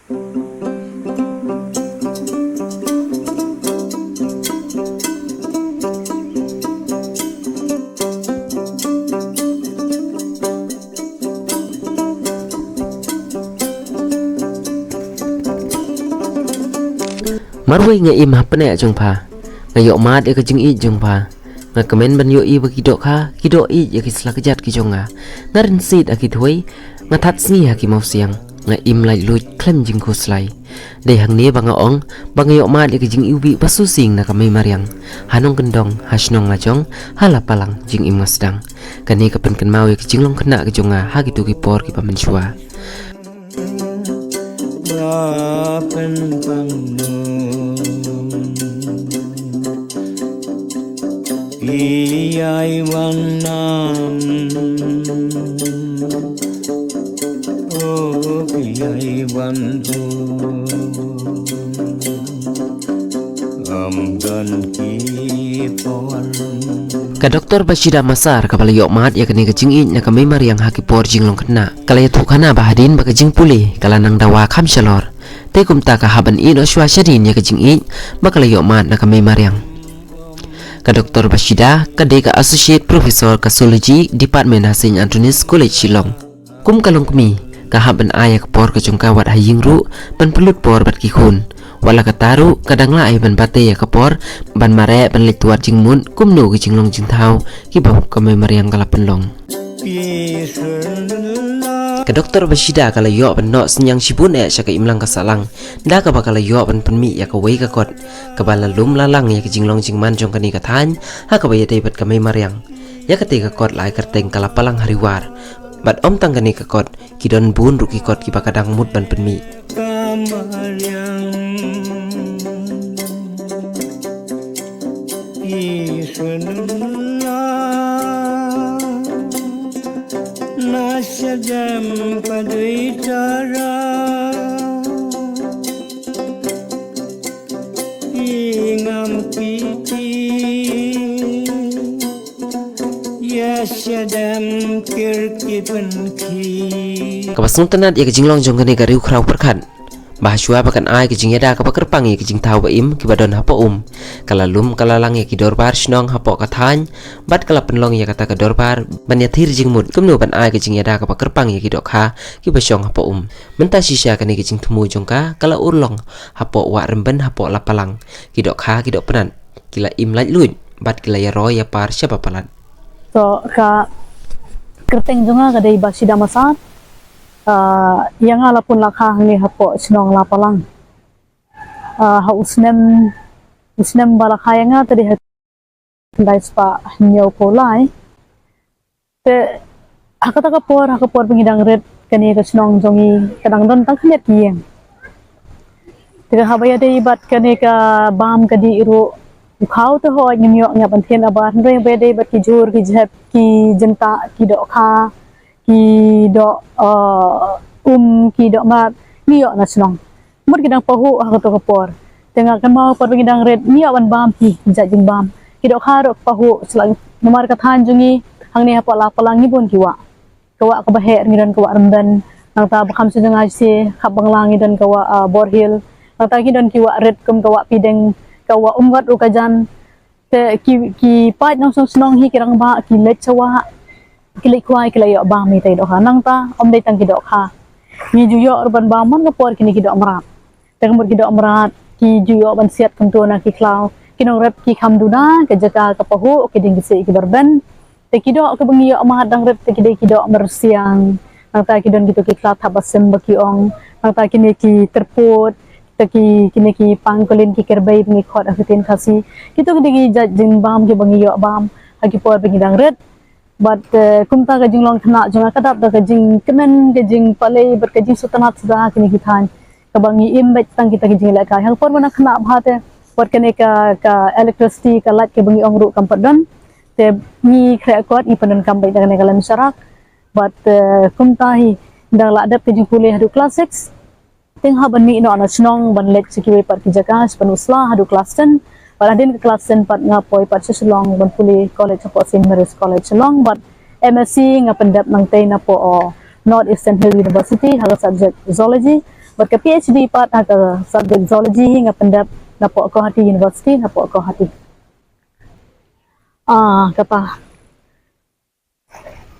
Marwai nga im hapne a jungpa ngayok mat e ka jing I jungpa nga kemen ban yo I bagi dok kha ki dok I ya ki slakjat ki jonga ngarin sit a ki thoi nga that sni ha ki mau siang nga im lai lut klem jing ko slai de hang ne banga ong bang yo mat e ka jing ubi pasu sing na ka mai mariang hanong kendong hasnong ngajong hala palang jing im ngasdang kani ka pen ken mau e ki jing long kena ki jonga ha ki tu ki por ki pamenshua Rapen Iyai wanam Oh iyai wandu Amgan kipon Ka Dr. Bashida Masar kapala yok mat ya kani kajing I na kami mariang haki por jing long kena kala ya thukana bahadin ba kajing puli kala nang dawa kham shalor te kumta ka haban I no shwa shadin ya kajing I ba kala yok mat na kami mariang ka Dr. Bashida ka de ka Associate Professor Kasology Department St. Anthony's College Shillong kum kalong kami ka haban aya ka por ka jongka wat haying ru ban pelut por bat ki khun wala ka taru kadang la ay ban bate ya ka por ban mare ban lituat jing mun kum no ki jinglong jing thau ki ba ka mai mariang kala penlong ka Dr. Bashida kala yo ban no senyang sibun e saka imlang ka salang da ka bakala yo ban penmi ya ka wei ka kot ka bala lum lalang ya ki jinglong jingman jong kani ka than ha ka bai te bat ka mai mariang ya ka te ka kot lai kerteng kala palang hariwar bat om tang kani ka kot ki don bun ru ki kot ki bakadang mut ban penmi Nasyadam padwicara Ingam kiti Yasyadam kirkipanki Kapasung tenat ya kejinglong jong kani ka riu krau perkan bahasua pakan ai kijing yada ka pakerpang ya kijing tau ba im kibadon hapo kala lum kala lang ya ki dorbar snong hapo kathan bat kala penlong ya kata ka dorbar ban ya thir jing mut kumno ban ai kijing yada ka pakerpang ya ki dokha ki basyong hapo menta sisya kani kijing thumu jongka kala urlong hapo wa remben hapo lapalang ki dokha ki dok penan kila im laj lut bat kila ya roy ya par siapa palan so ka kerteng jonga ka dei Bashida Masar yang ala pun lakah ni hapo senong lapalang ha usnem balakha yang tadi dai spa nyau polai te hakata ka por pengidang red kani ka senong jongi kadang don tang khanet yang te habaya dei bat kani ka bam kadi iru khau te ho nyok nya banthen abar ndoi be dei bat ki jur ki jep ki jenta ki dok kha ki dok ki dok mat niok na senong mut kidang pahu hakato kapor tengah kan mau par kidang red niok ban bam ki jajing bam ki dok harok pahu selang nomar kathan jungi hang ni apa la palangi pun kiwa kawa ka baher ngidan kawa remdan nang ta bakam sejeng aji khabang langi dan kawa borhil nang ta ki don kiwa red kum kawa pideng kawa umgat ukajan te ki pat nang senong hi kirang ba ki let chawa kilai kuai kilai yok bam mi tai dok nang ta om dei tang ki dok ha ni juyo urban baman ko por kini ki dok merat tang mur ki dok merat ki juyo ban siat kentu na ki klau ki nong rep ki khamduna ke jaka ka pahu ki ding ki ki berben te ki dok ke bengi yok mahat dang rep te ki dei ki dok mersiang nang ta ki don gitu ki klau tabasem baki ong nang ta kini ki terput te ki kini ki pangkolin ki kerbai bengi khot afitin khasi kitu ki digi jing bam ki bengi yok bam hagi por bengi dang red but kumta ka jinglong thana jonga kadap da ka jing kemen ka jing palei ber ka jing sutanat sudah kini kithan ka bangi im bet tang kita jing la ka hang por mana khana bhate por kene ka electricity ka light ke bangi ongru kampadon te mi khre kot i panon kam bai da ne kalam sarak but kumta hi dang la adap ke jing pulih hadu class 6 ting ha ban mi no ana snong ban let sikiwe par ki jaka panusla hadu class 10 Paladin ke kelas 4 ngapoi pat seselong ban puli college of St. Mary's College Selong but MSc ngapendap nang tei na po North Eastern Hill University haga subject zoology Bat ke PhD pat ke subjek zoology hingga pendap napok ko hati university napok ko hati. Kata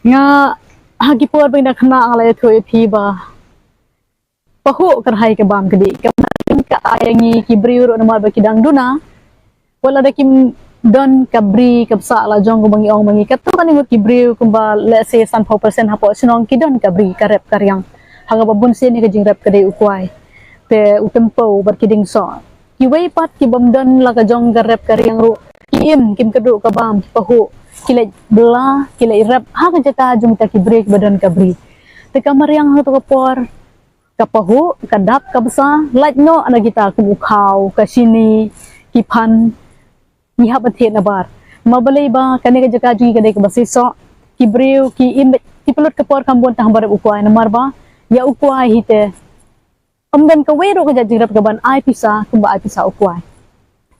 nga hagi por benda kena alai tu pi ba pahu kerhai ke bam kedi kemarin ka ayangi ki briur nama ba kidang duna wala da kim don kabri kapsa la jong ko bangi ong bangi kato kan ngut ki briur kumba let's say 100% hapo sinong kidon kabri karep karyang hanga babun sen ni ka jing rep kadai ukwai te utempo bar kiding so ki wei pat ki bamdon la ka jong garep karyang ru ki im kim kadu ka bam pahu kilai bela kilai rep ha ka jata jung ta ki break badan kabri te kamar yang ha to por kapahu kadap kabsa like no ana kita ku khau ka sini ki phan ni ha bathe na bar mabalai ba kane ka jaka jung ka dek basi so ki breu ki im ki pelot ka por kambon tah bar ukwai na mar ba ya ukwai hite amdan ka wero ka jajing rep ka ban ai pisa kumba ai pisa ukwai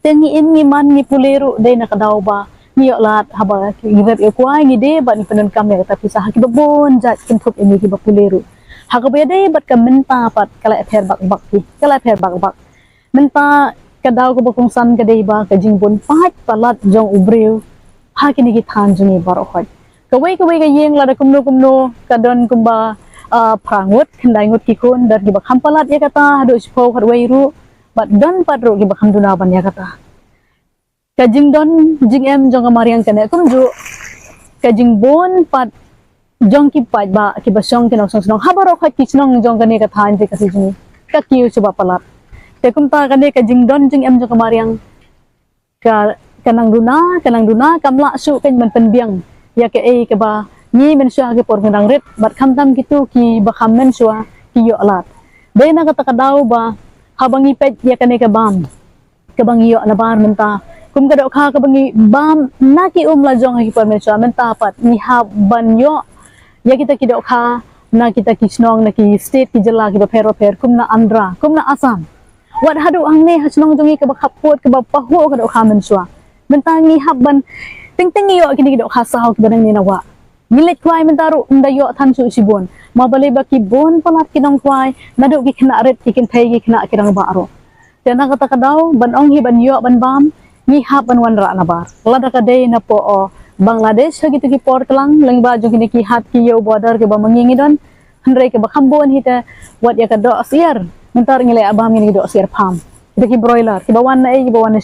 tengi in ni man ni puleru dei na kadaw ba ni lat haba ki rep ukwai ni de ba ni penon kam ya tapi sah ki babon jat kintup ini ki bapuleru haga be dei bat ka menta pat kala pher bak bak ki kala pher bak bak menta kadaw ko bakong san ka dei ba ka jingbon pat palat jong ubreu ha kini ki than juni baro khoi kawai ka yeng la da kumno kadon kumba prangut kendai ngut kikun dar ki bakham palat ya kata hadu spo kharwai ru bat don pat ru ki bakham duna ban ya kata kajing don jing em jong kamariang kene kumju kajing bon pat jong ki pat ba ki basong kinok song song habaro khat ki snong jong kane ka than je kasi jini ka kiu chuba palat te kumta kane kajing don jing em jong kamariang ka kanang duna kamla su kan man penbiang ya ke e ke ba ni men sua ke por ngang ret bat kham tam gitu ki bakham men sua ki yo lat de na kata kadaw ba habangi pet ya kane ka bam ke bangi yo na bar menta kum ka do kha ka bangi bam na ki la jong ki por men sua menta pat ni ha ban yo ya kita ki do kha na kita ki snong na ki state ki jela ki ba pero kum na andra kum na asam wat hadu ang ne ha snong jongi ka ba khapot ka ba pahu ka do kha men sua menta ni haban ting yo kini ki do kha saw ki banang ni nawa milit kwai mentaru ndayo than su sibon mabale ba ki bon palat kinong kwai nadu ki khna ret ki kin thai ki khna kirang ba ro tena kata kadaw ban ong hi ban yo ban bam ni ha ban wan ra na bar lada ka dei na po o Bangladesh ha gitu ki por kelang leng ba jo kini ki hat ki yo border ke ba mangingi don handrai ke ba khambon hita wat ya ka do asiar mentar ngile abam ni do asiar pham kita ki broiler ki ba wan na ki ba wan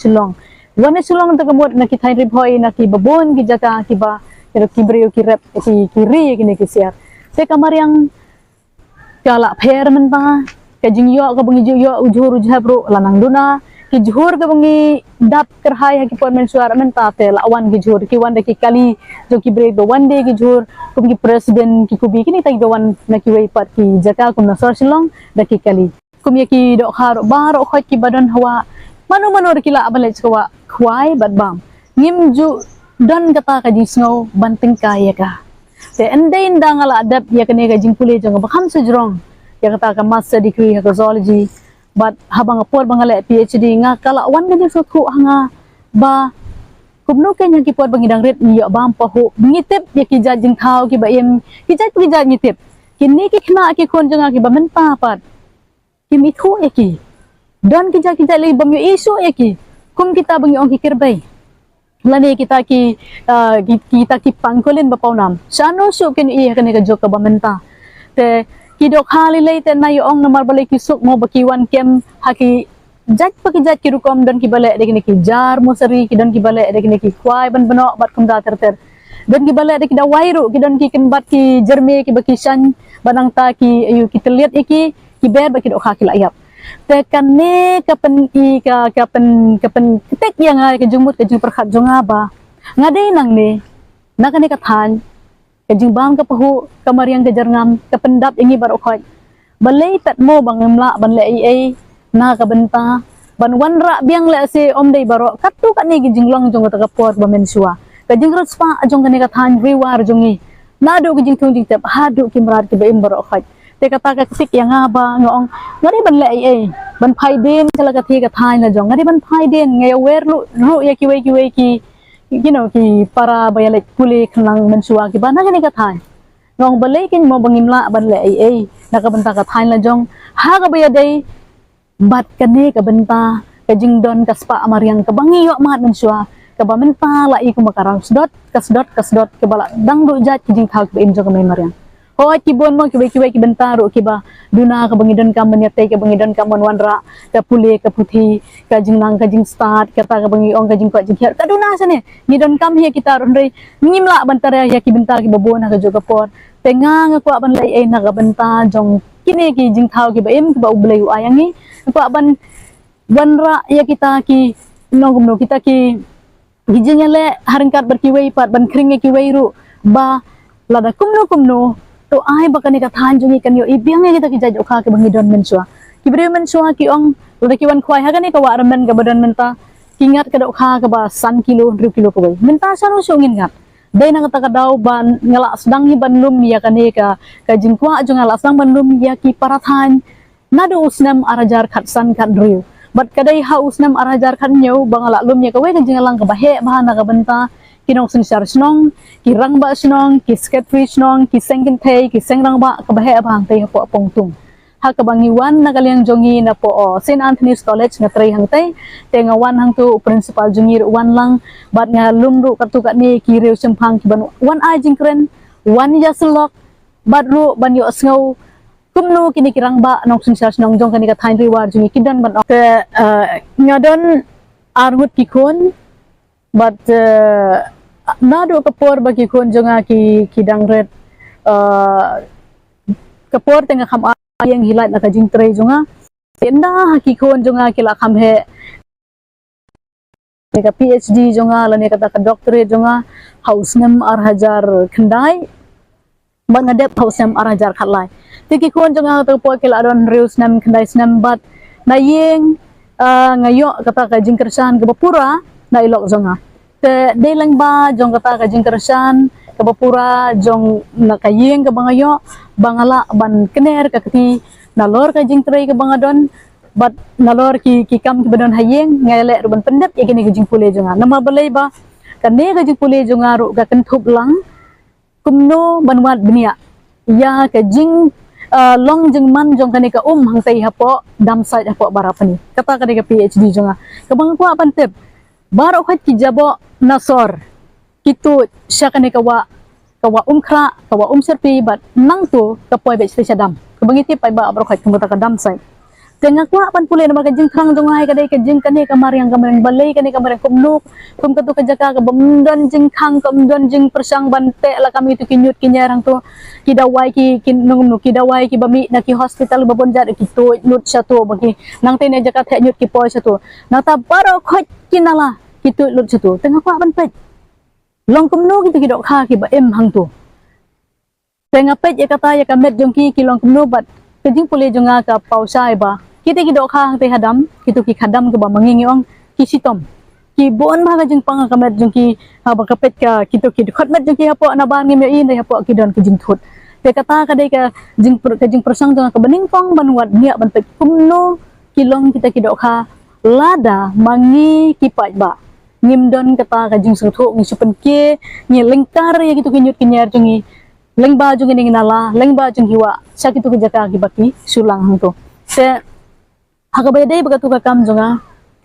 silong ta kamot na ki thai rip hoi na ki babon ki jaka ki ba pero kibriyo ki rep ki kiri kini ki siar se kamar yang kala pher menta ka jingyo ka bangi yo ujur ujhabru lanang duna ki jhur ka bangi dap kerhai ki por men suar menta te lawan ki jhur ki wande ki kali jo ki break do wande ki jhur kum ki president ki kubi kini tai do wan na ki wei pat ki jaka kum na sor silong da ki kali kum ya ki do khar baro khot ki badan hawa manu ki la abale chwa khwai bad bam nim ju don kata ka jing snow banting kaya ka te endai ndang ala adap ya kene ka jing pule jong bakham sejrong ya kata ka master degree ka zoology but habang por bangale PhD nga kala wan ka jing sothu hanga ba kubno kenya ki por bangidang ret ni yo bam pahu ngitip ya ki jajing thau ki ba em ki jaj ngitip kini ki khna ki khon janga ki ba menta pat ki mithu ya ki don ki jaj le bam yo isu ya ki kum kita bangi ong ki kirbai lani kita ki pangkolin ba paunam sano su ken i kan ka jok ba menta te ki dok hali le te na yong na mar bale ki suk mo bakiwan kem haki jat ki rukom dan ki bale de ki jar mosari ki dan ki bale de ki kwai ban bano bat kum da ter dan ki bale de ki da wairu ki dan ki ken bat ki jerme ki bakisan banang ta ki ayu ki terlihat iki ki ber ba ki dok ha ki layap te kane kapen ketek yang ke jumut ke jung perkhat jonga ba ngadei nang ne na kane ka than ke jing bam ka pahu kamariang ke jarngam ke pendap ingi bar okhoi balei tat mo bangmla ban le ai na ka benta ban wan ra biang le se om dei baro katu ka ne ke jing long jong ka por ba men suwa ke jing rot spa jong kane ka than riwar jongi na do ke jing thung jing tep hadu kimrat ke baim baro okhoi te kata ka sik yang aba ngong ngari ban le ai ban phai den kala ka thi ka thai na jong ngari ban phai den nge wer lu ya ki we ki you know ki para bayale kuli khnang mensua ki bana ni ka thai ngong balay kin mo bangimla ban le ai nakabenta ka thain la jong ha ka baya day bat kane kabenta kajing don kaspa amariang kabangi yo mat mensua kabamenta la i kumakarang kasdot kebala dangdu jat kijing thak be imjo kamay mariang ho kibon mo kibai kibenta ro kiba duna kabangi don kam menyate kabangi don kam wanra ka pule ka puthi kajing nang kajing start kata kabangi ong kajing ko jing her kaduna sane ni don kam he kita ron rei ngimla bantare ya kibenta kibabon ha joga por tengang ko ban lai ai na kabenta jong kini ki jing thau kiba em kiba ublai u ayangi ko ban wanra ya kita ki nongumno kita ki gijing ele haringkat berkiwai pat ban kring kiwai ru ba lada kumno to ai bakani ka than jungi kan yo ibiang kita ki jaj okha ke bangi don mensua kibre mensua ki ong lada ki wan khwai ha kani ka wa ramen ka badan menta kingat ka dokha ka ba san kilo 2 kilo ko bai menta saro sungin ngat dai nang ta ka daw ban ngala sedang hi ban lum ya kani ka jingkwa jung ngala sedang ban lum ya ki parathan nadu usnam arajar khat san khat riu bat kadai haus nam arajar khat nyau bangala lum ya ka we ka jingalang ka bahe bahana ka benta kinong sinsar snong ki rangba snong ki sketri snong ki sengkin thei ki sengrang ba ka bahe bang tei po apong tung ha ka bangiwan na kaliang jongi na po St. Anthony's College na trei hang tei tenga wan hang tu principal jongi wan lang bat nga lumru katu kat ni ki reu sempang ki ban wan ai jingkren wan ya selok bat ru ban yo sngo kumno kini kirang ba nong sinsar snong jong kani ka thain riwar jongi kidan ban ke ngadon arngut kikon but nado kapor bagi kon jonga ki kidang red kapor tengah kham yang hilat na kajing trei jonga tenda haki kon jonga kila kham he ka PhD jonga lane kata ka doctorate jonga haus nam ar hajar khandai ban ngadep haus nam ar hajar khatlai tiki kon jonga to po kila don reus nam khandai snam bat na yeng ngayo kata ka jing kersan ke bapura na ilok zonga te delang ba jong kata ka jing kersan ke bapura jong nakayeng ke bangayo bangala ban kener ka kati nalor ka jing trei ke bangadon bat nalor ki kam ke badon hayeng ngale ruban pendep ya gini ke jing pule jonga nama balai ba kane ka jing pule jonga ru ka kentup lang kumno banwat benia ya ka jing long jeng man jong kani ka hang tai hapo dam side hapo barapani kata kani ka PhD jonga kabang ko apan tip baro khat ki jabo nasor kitu sya kani ka wa umkra ka wa serpi bat nang tu ka poi be dam kabang tip pai ba baro khat kumata ka dam side tengah ko apan pule na magajing krang jong ai kadai ka jing kani ka mariang balai kani ka mariang kumnuk kum katu ka jaka ka bamdon jing khang kamdon jing persang bante la kami tu kinyut kinyarang tu kidawai ki nungnu kidawai ki bami na ki hospital babon jat ki tu nut satu bagi nang tene jaka the nyut ki poi satu na ta baro khot kinala ki tu lut satu tengah ko apan pet long kumnu ki dok kha ki ba em hang tu tengah pet ya kata ya kamet jong ki long kumnu bat kajing pule jonga ka pausai ba kita ki dok khang te hadam kitu ki khadam ke ba mangingi ong ki sitom ki bon ma ka jing pang ka met jong ki ha ba kapet ka kitu ki khot met jong ki hapo na ban ngi me in de hapo ki don ki jing thut te kata ka dei ka jing persang jong ka bening pong banwat nia ban pet kumno ki long kita ki dok kha lada mangi ki pai ba ngim don kata ka jing suthu ngi supen ke ngi lengkar ya kitu ki nyut ki nyer jongi leng ba jong ni nala leng ba jong hiwa sakitu ki jaka ki baki sulang hang to te hakabai dei bagatu ka kam jonga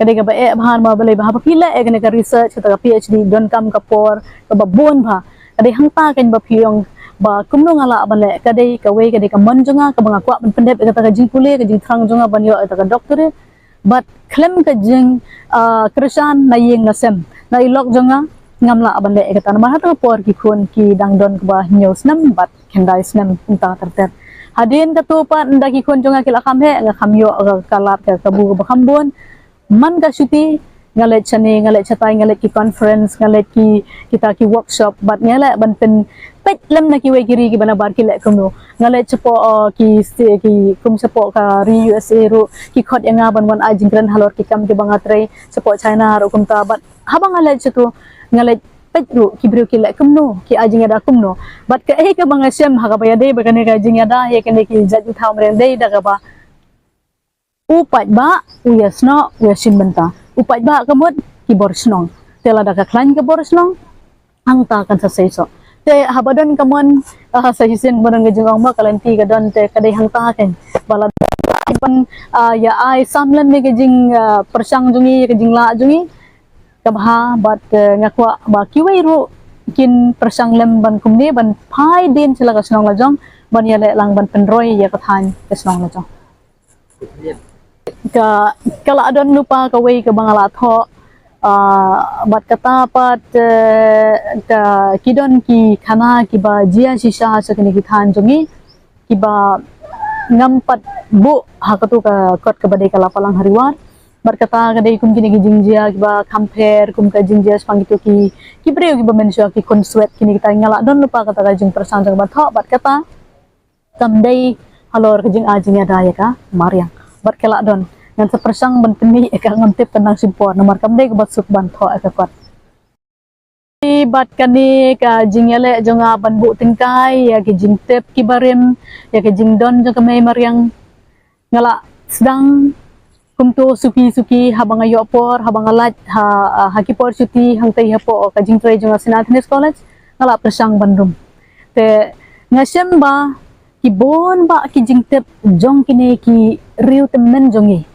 kadai ka ba e bhan ma balai ba pila e gane ka research ka PhD don kam ka por ka ba bon ba kadai hangta kan ba phiong ba kumno ngala bale kadai ka we kadai ka mon jonga ka banga kwa ban pendep ka ta jing pule ka jing thrang jonga ban yo ta ka doctor but klem ka jing krishan na yeng na sem na ilok jonga ngamla abande e kata nama hata por ki khun ki dangdon ka ba news nam bat kendai snam unta terter hadin ka tu pa ndaki khun jonga kila kham he nga kham yo kalat ka kabu ba khambon man ka syuti ngalet chane ngalet chatai ngalet ki conference ngalet ki kita ki workshop bat ngala ban pen pet lem na ki we kiri ki bana bar ki le kumno ngalet chapo ki kum chapo ka ri USA ru ki khot yanga ban wan ajing gran halor ki kam ki bangatrai chapo China ru kum ta bat habang ngalet chatu ngalet petru ki bru ki le kumno ki ajing ada kumno bat ka ka banga sem ha ka ba dei ba kane ka ajing ada ye kane ki jaju thau mren dei da ka ba upat ba uyasno uyasin benta upat ba kamut ki borsnong tela da ka klan ka borsnong hang ta kan sa seiso te habadon kamon sa hisin barang gejong ma kalanti gadon te kadai hang ta ken bala pan ya ai samlan me gejing persang jungi gejing la jungi kabha bat ngakwa ba kiwei ru kin persang lem ban kumni ban pai din sila ka snong lajong ban ya le lang ban penroi ya kathan ka snong lajong ka kala adon lupa ka wei ka bangala tho bat kata pat ka kidon ki khana ki ba jia sisa sa kini ki than jungi ki ba ngampat bu hakatu ka kot ka badai kala palang hariwar berkata kadai kum kini ki jingjia ki ba compare kum ka jingjia spangitu ki breu ki ba mensua ki konsuet kini kita ngala don lupa kata ka jing persang jang bat bat kata tamdai halor ka jing ajing ada ya ka mariang bat kala don ngan sepersang ban peni ka ngantip tenang simpor nomor kamdai ka bat suk ban tho ka kot bat kani ka jingyale jonga ban bu tingkai ya ki jing tep ki barim ya ki jing don jong ka mai mariang ngala sedang kumto suki habang ayo por habang alat haki por cuti hang tai hapo ka jing trai jonga Sinathenes College ngala persang bandung te ngasem ba ki bon ba ki jing tep jong kine ki riu temen jongi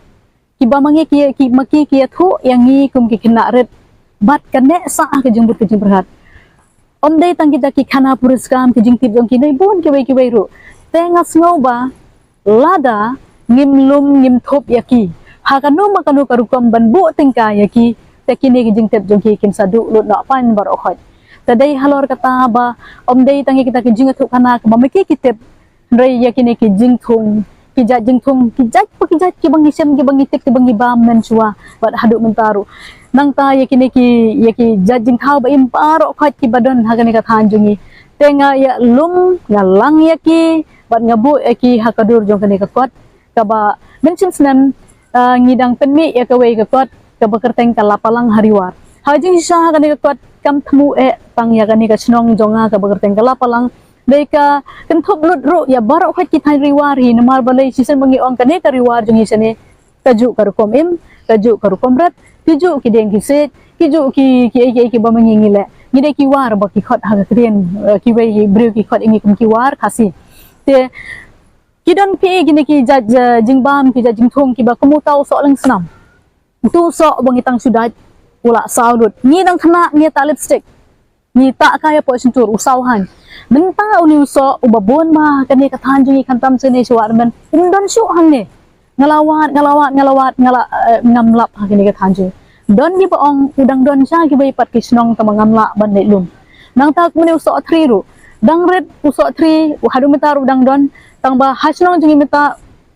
ki ba mangi ki maki ki thu yangi kum ki kina ret bat kane sa ka jing but ka jing perhat om dei tang kita ki khana puruskam ki jing tip jong ki nei bon ki wei ru te ngas ngau ba lada ngimlum ngim thop yaki hakanu makanu karukom ban bu tingka yaki te kini ki jing tep jong ki kin sadu lut na pan bar okhot tadai halor kata ba om dei tang kita ki jing thu khana ka mamiki ki tep rei yakini ki jing thung ki jat ki bangi sem ki bangi tek ki bangi bam men chua bat haduk mentaru nang ta yakini ki jat jing thau ba im paro khat ki badon hagani ka than jungi tenga ya lum ngalang yaki bat ngabu yaki hakadur jong kani ka kot ka ba mention snem ngidang penmi ya ka wei ka kot ka bakerteng ka lapalang hariwar hajing sha kani ka kot kam thmu tang ya kani ka snong jonga ka bakerteng ka lapalang Deka kentup lut ru ya barak khat ki thai riwar hi namar balai sisen bangi ong kane ka riwar jungi sene kaju karukom im kaju karukom rat kiju ki deng ki set kiju ki ba mangi ngile ngide ki war ba ki khat ha krien ki wei breu ki khat ingi kum ki war khasi te kidon pi gine ki jaj jingbam ki jing thong ki ba kumu tau so lang snam tu so bangi tang sudat ula saudut ni dang khana ni ta lipstick ni tak kaya po sentur usawahan benta uni uso ubabon ma kani kathan jungi kantam sene suar men indon syu hang ne ngalawat ngamlap kani kathan jungi don ni paong udang don sya ki bai pat kisnong tamangamla ban nei lum nang tak muni uso 3 ru dang red uso 3 hadu metar udang don tang ba hasnong jungi meta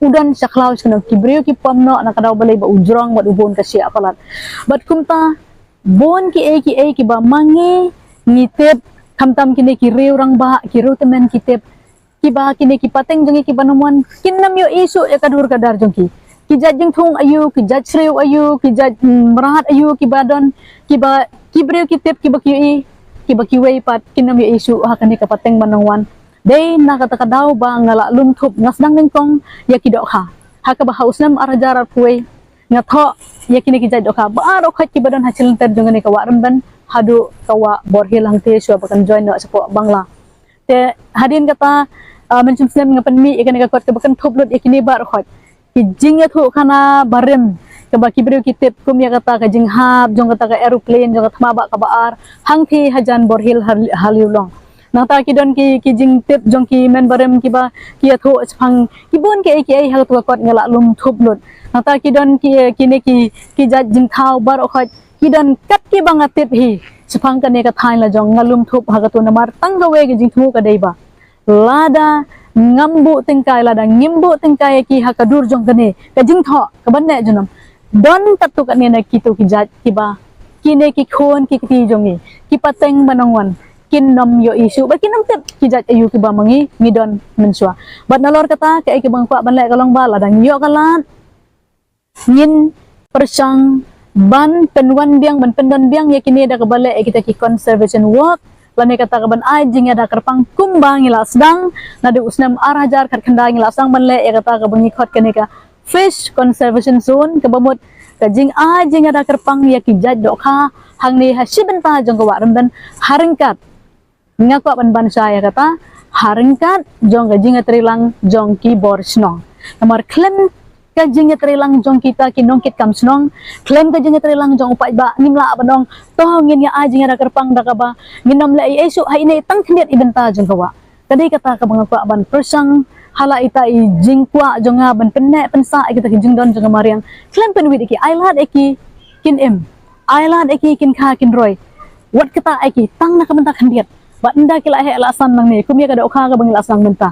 udan saklaw senong kibriu ki pamno nakadaw balai ba ujrong bat ubon kasi akalat bat kumta bon ki ba mangi ngitep tam kini ki riu rang ba ki ru temen kitep ki ba kini ki pateng jongi ki banamuan kinnam yo isu ya kadur kadar jongki ki jajing thung ayu ki jaj sriu ayu ki jaj merahat ayu ki badon ki ba ki breu kitep ki ba ki wei pat kinnam yo isu hakani ka pateng banangwan dei na kata kadaw ba ngala lum thup ngasdang ningkong ya ki dok ha ka ba hausnam arajar kuwe ngatho ya kini ki jaj dok ha ba ro khat ki badon hasil ter jongani ka waran ban hadu kawa borhil hang te sua bakan join no sapo bangla te hadin kata mention snem ngapan mi ikan ka kot ka bakan thoplut ikini bar khot ki jing ya thu khana barem ka ba kibreu kitip kum ya kata ka jing hab jong kata ka aeroplane jong kata ba ka baar hang thi hajan borhil haliulong nang ta ki don ki jing tip jong ki men barem ki ba ki thu phang ki bon ki ai ha tu kot ngala lum thoplut nang ta ki don ki ne ki jat jing thau bar khot kidan kat ki bangatip hi sepang kane ka thain la jong ngalum thup hagatu namar tanggawe gi jing thu ka deiba lada ngambu tingkai lada ngimbu tingkai ki hakadur jong kane ka jing tho ka banne junam don tatu ka ne na kitu ki jat ki ba kine ki khon ki ti jongi ki pateng banangwan kin nom yo isu ba kinam tip ki jat ayu ki ba mangi ngidon mensua bat nalor kata ka ki bang pa ban le kalong ba lada yo kalan ngin persang ban penwan biang ban pendon biang yakini ada kebalik kita ki conservation work lane kata kaban ai jing ada kerpang kumbang ila sedang nadu usnam arajar kat kendang ila sang ban le kata kabangi khot kenika fish conservation zone kebamut ka jing ai jing ada kerpang ya ki jaj dok ha hang ni ha sibenta jong kawaram dan haringkat ngaku ban saya kata haringkat jong gajing trilang jong ki bor snong nomor klaim kajing trilang jong kita ki nongkit kam snong klaim kajing trilang jong upai ba nimla banong toh ngin ya ajing ada kerpang da kaba nginom la isu hai ne tang khniat ibenta jong kawa kadai kata ka bangaku ban persang hala ita i jingkwa jonga ban penek pensa kita ki jingdon jong mariang klaim penwit ki ailat eki kin em ailat eki kin kha kin roy wat kita eki tang na kamenta khniat ba nda kila he lasan nang ni kumia kada okha ka bang lasan menta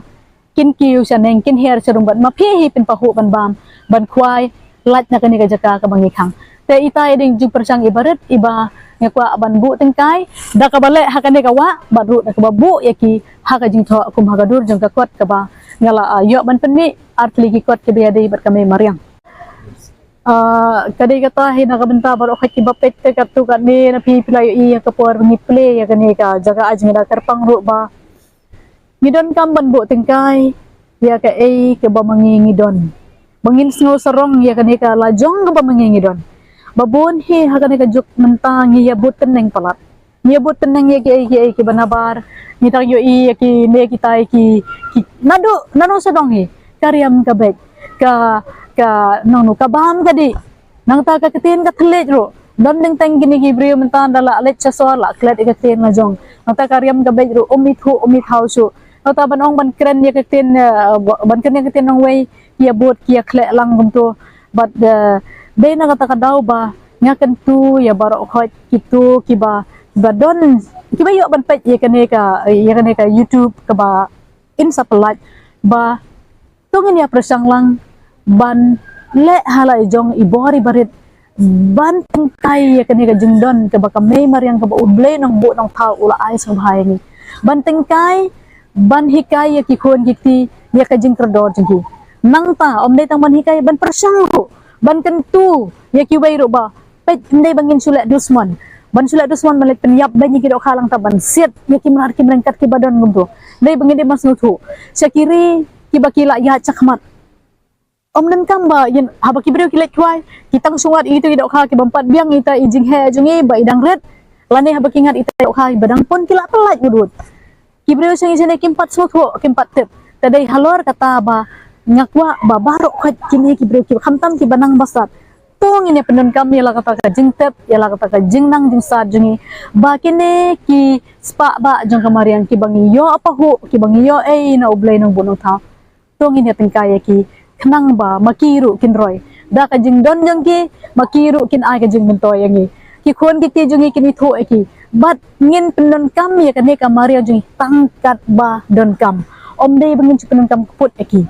kin kiu saneng kin her serum ban ma phi hi pin pahu ban bam ban kwai lat na kani ka jaka ka bang ikhang te ita ding ju persang ibarat iba ngakwa ban bu tengkai da ka bale ha kani ka wa badru da ka babu yaki ha ka jing tho kum ha ka dur jong ka kot ka ba ngala yo ban penni artli ki kot ke biade bat kami mariang kadai kata hina ka benta baru kaki bapet te katu kat ni na pi playo i ka por ngi play ya kani ka jaga aj ngada kerpang ru ba ngidon kam ban bu tengkai ya ka ke ba mangi ngidon mangin sngo sarong ya kani ka lajong ka ba mangi ngidon babon hi ha kani ka juk mentang ya but teneng palat ya but teneng ya ke banabar ni tak yo i ki ne kita ki nano sedong hi karyam ka bet ka nang ka baham kadi nang ta ka ketin ka thlej ro don ding tang gini gibriyo mentan dala let cha so la klet ka tin na jong nang ta karyam ka bet ro umit hausu nang ta banong ban kren ya ketin ban kren ya ketin nang wei ya bot kia kle lang gum but de na kata ka daw ba ngaken tu ya baro khot kitu kiba don kiba yo ban pet ya kane ka YouTube ka ba in sapelat ba tungin ya persang lang ban le halai jong ibori barit ban tengkai ya kani ka jingdon ka baka may mariang ka ba ublay nang bu nang tao ula ay sa bahay ni ban tengkai ban hikay ya kikon giti ya ka jing trador jingi nang ta omday tang ban hikay ban persang ko ban kentu ya kiway ro ba pet hindi bangin sulat dusman ban sulat dusman malit penyap banyi kido kalang ta ban siat ya kimrar kimrengkat kibadon gumto nay bangin di mas nutu sa kiri kibakila ya cakmat om nem kamba yin haba kibreu kilet kwai kitang sungat itu idok kha ki bampat biang ita ijing he jungi ba idang red lane haba kingat ita idok kha badang pon kila pelat gudut kibreu sing isine kimpat sotho kimpat tep tadai halor kata ba ngakwa ba barok khat kini kibreu ki khamtam ki banang basat tong ini penun kami la kata ka jing tep ya la kata ka jing nang jing sat jungi ba kini ki spa ba jong kamariang ki bangi yo apa hu ki bangi yo na ublay nang bunong tha tong ini tengkaya ki kenang ba makiru kin roy da ka jing don jang ki makiru kin ai ka jing mentoy yangi ki khon ki jungi kini tho ki bat ngin penon kam ya kane ka maria jungi tangkat ba don kam om dei bangin penon kam put ki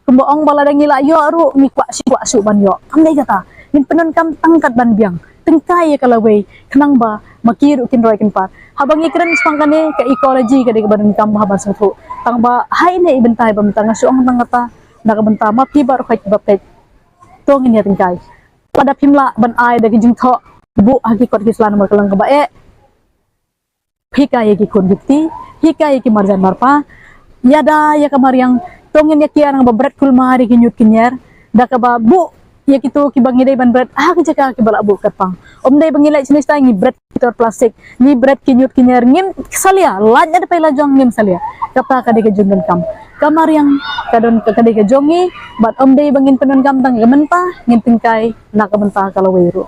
kumbo ong bala dangi la yo ru ni kwa su ban yo am dei kata ngin penon kam tangkat ban biang tengkai ya kalawei kenang ba makiru kin roy kin pat habang ikren spangkane ka ecology ka de ban kam haban sathu tang ba hai ne ibentai bam tang suang tang kata nakabenta mapi baru kait bapet tong ini tingkai pada pimla ban ai dagi jing tho bu hagi kot kislan markalang ka bae hika ye ki kun giti hika ye ki marjan marpa yada ya kamariang tongin ya kiarang babret kul mari ki nyut kinyer da ka ba bu ya kitu ki bangi dai ban bret ki jaka ki bala bu katpang om dai bangi lai sinis tai ngi bret kitor plastik ni bret ki nyut kinyer ngim salia lanya da pela jong ngim salia kata ka de ke jungan kam kamar yang kadon kadai ke jongi bat om dei bangin penun gampang gementa ngin tingkai nak gementa kalau wiru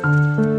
Amen.